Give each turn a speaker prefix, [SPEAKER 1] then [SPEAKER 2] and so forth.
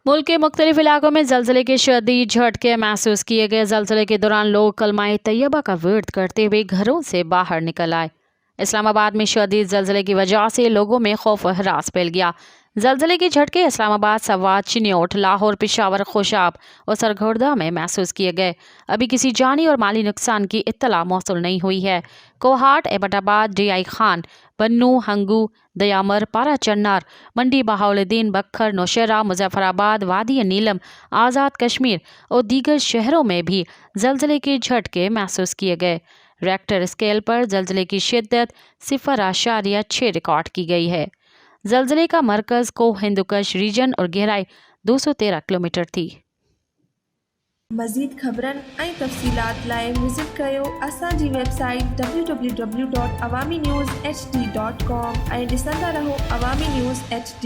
[SPEAKER 1] मुल्क के मुख्तलिफ इलाकों में जल्जले के शदीद झटके महसूस किए गए। जल्जले के दौरान लोग कलमाए तैयबा का विर्द करते हुए घरों से बाहर निकल आए। इस्लामाबाद में शदीद जल्जले की वजह से लोगों में खौफ व हरास फैल गया। जल्जले के झटके इस्लामाबाद, सवात, चिन्योट, लाहौर, पेशावर, खुशाब और सरगोदा में महसूस किए गए। अभी किसी जानी और माली नुकसान की इत्तला मौसूल नहीं हुई है। कोहाट, एबटाबाद, DI खान, बन्नू, हंगू, दयामर, पारा चन्नार, मंडी बहाउद्दीन, बखर, नौशहरा, मुजफ्फराबाद, वादी नीलम, आज़ाद कश्मीर और दीगर शहरों में भी जल्जले के झटके महसूस किए गए। रेक्टर स्केल पर जल्जले की शिद्दत 0.6 रिकॉर्ड की गई है। जल्जले का मरकज़ को हिंदुकश रीजन और गहराई 213 किलोमीटर थी।
[SPEAKER 2] मज़ीद ख़बरनि ऐं तफ़सीलात लाइ विज़िट कयो असांजी वेबसाइट www.awamiNewsHD.com ऐं ॾिसंदा रहो अवामी न्यूज़ HD।